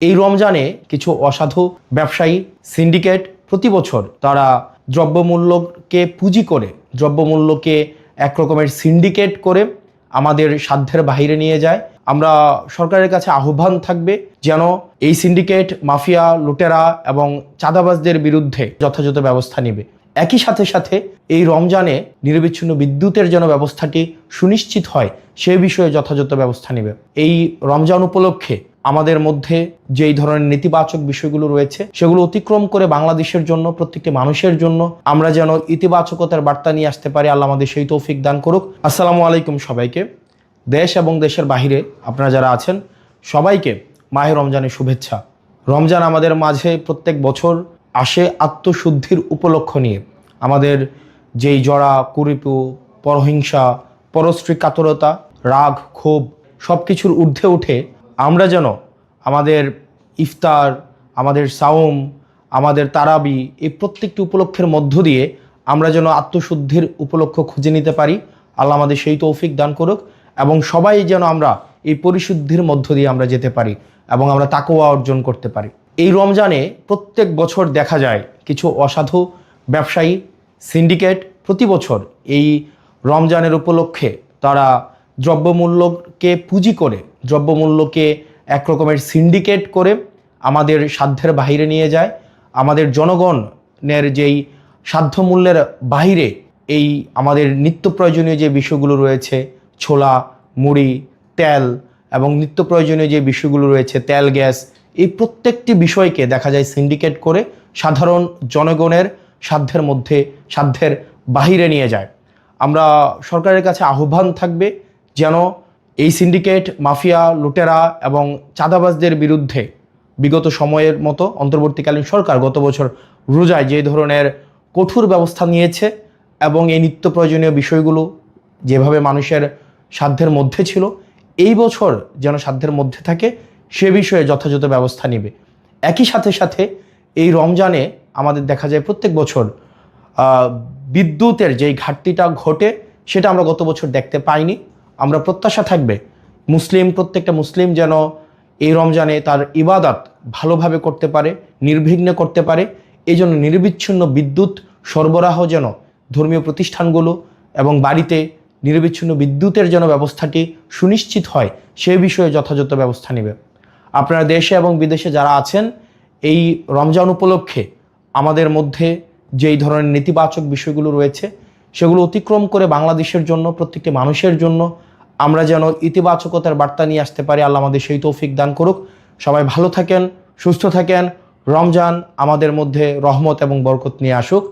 এই রমজানে কিছু অসাধু ব্যবসায়ী সিন্ডিকেট প্রতি বছর তারা দ্রব্যমূল্যকে পুঁজি করে দ্রব্যমূল্যকে এক রকমের সিন্ডিকেট করে আমাদের সাধ্যের বাইরে নিয়ে যায়। আমরা সরকারের কাছে আহ্বান থাকবে যেন এই সিন্ডিকেট মাফিয়া লুটেরা এবং চাঁদাবাজদের বিরুদ্ধে যথাযথ ব্যবস্থা নেবে। একই সাথে সাথে এই রমজানে নিরবিচ্ছিন্ন বিদ্যুতের যেন ব্যবস্থাটি সুনিশ্চিত হয় সে বিষয়ে যথাযথ ব্যবস্থা নেবে। এই রমজান উপলক্ষে আমাদের মধ্যে যেই ধরনের নেতিবাচক বিষয়গুলো রয়েছে সেগুলো অতিক্রম করে বাংলাদেশের জন্য প্রত্যেকটি মানুষের জন্য আমরা যেন ইতিবাচকতার বার্তা নিয়ে আসতে পারি। আল্লাহ আমাদের সেই তৌফিক দান করুক। আসসালামু আলাইকুম সবাইকে। দেশ এবং দেশের বাহিরে আপনারা যারা আছেন সবাইকে মাহে রমজানের শুভেচ্ছা। রমজান আমাদের মাঝে প্রত্যেক বছর আসে আত্মশুদ্ধির উপলক্ষ নিয়ে। আমাদের যেই জড়া কুরিপু পরহিংসা পরশ্রী কাতরতা রাগ ক্ষোভ সব কিছুর ঊর্ধ্বে উঠে আমরা যেন আমাদের ইফতার আমাদের সাওম আমাদের তারাবি এই প্রত্যেকটি উপলক্ষের মধ্য দিয়ে আমরা যেন আত্মশুদ্ধির উপলক্ষ খুঁজে নিতে পারি। আল্লাহ আমাদের সেই তৌফিক দান করুক এবং সবাই যেন আমরা এই পরিশুদ্ধির মধ্য দিয়ে আমরা যেতে পারি এবং আমরা তাকওয়া অর্জন করতে পারি। এই রমজানে প্রত্যেক বছর দেখা যায় কিছু অসাধু ব্যবসায়ী সিন্ডিকেট প্রতি বছর এই রমজানের উপলক্ষে তারা দ্রব্যমূল্যকে পুঁজি করে দ্রব্যমূল্যকে এক রকমের সিন্ডিকেট করে আমাদের সাধ্যের বাইরে নিয়ে যায়। আমাদের জনগণের যেই সাধ্যমূল্যের বাইরে এই আমাদের নিত্য প্রয়োজনীয় যে বিষয়গুলো রয়েছে ছোলা মুড়ি তেল এবং নিত্য প্রয়োজনীয় যে বিষয়গুলো রয়েছে তেল গ্যাস এই প্রত্যেকটি বিষয়কে দেখা যায় সিন্ডিকেট করে সাধারণ জনগণের সাধ্যের মধ্যে সাধ্যের বাহিরে নিয়ে যায়। আমরা সরকারের কাছে আহ্বান থাকবে যেন এই সিন্ডিকেট মাফিয়া লুটেরা এবং চাঁদাবাজদের বিরুদ্ধে বিগত সময়ের মতো অন্তর্বর্তীকালীন সরকার গত বছর রোজায় যে ধরনের কঠোর ব্যবস্থা নিয়েছে এবং এই নিত্য প্রয়োজনীয় বিষয়গুলো যেভাবে মানুষের সাধ্যের মধ্যে ছিল এই বছর যেন সাধ্যের মধ্যে থাকে সে বিষয়ে যথাযথ ব্যবস্থা নেবে। একই সাথে সাথে এই রমজানে আমাদের দেখা যায় প্রত্যেক বছর বিদ্যুতের যেই ঘাটতিটা ঘটে সেটা আমরা গত বছর দেখতে পাইনি। আমরা প্রত্যাশা থাকবে প্রত্যেকটা মুসলিম যেন এই রমজানে তার ইবাদত ভালোভাবে করতে পারে নির্বিঘ্নে করতে পারে। এই জন্য নিরবিচ্ছিন্ন বিদ্যুৎ সরবরাহ যেন ধর্মীয় প্রতিষ্ঠানগুলো এবং বাড়িতে নিরবিচ্ছিন্ন বিদ্যুতের যেন ব্যবস্থাটি সুনিশ্চিত হয় সে বিষয়ে যথাযথ ব্যবস্থা নেবে। আপনারা দেশে এবং বিদেশে যারা আছেন এই রমজান উপলক্ষে আমাদের মধ্যে যেই ধরনের নেতিবাচক বিষয়গুলো রয়েছে সেগুলো অতিক্রম করে বাংলাদেশের জন্য প্রত্যেকটি মানুষের জন্য আমরা যেন ইতিবাচকতার বার্তা নিয়ে আসতে পারি। আল্লাহ আমাদের সেই তৌফিক দান করুক। সবাই ভালো থাকেন সুস্থ থাকেন। রমজান আমাদের মধ্যে রহমত এবং বরকত নিয়ে আসুক।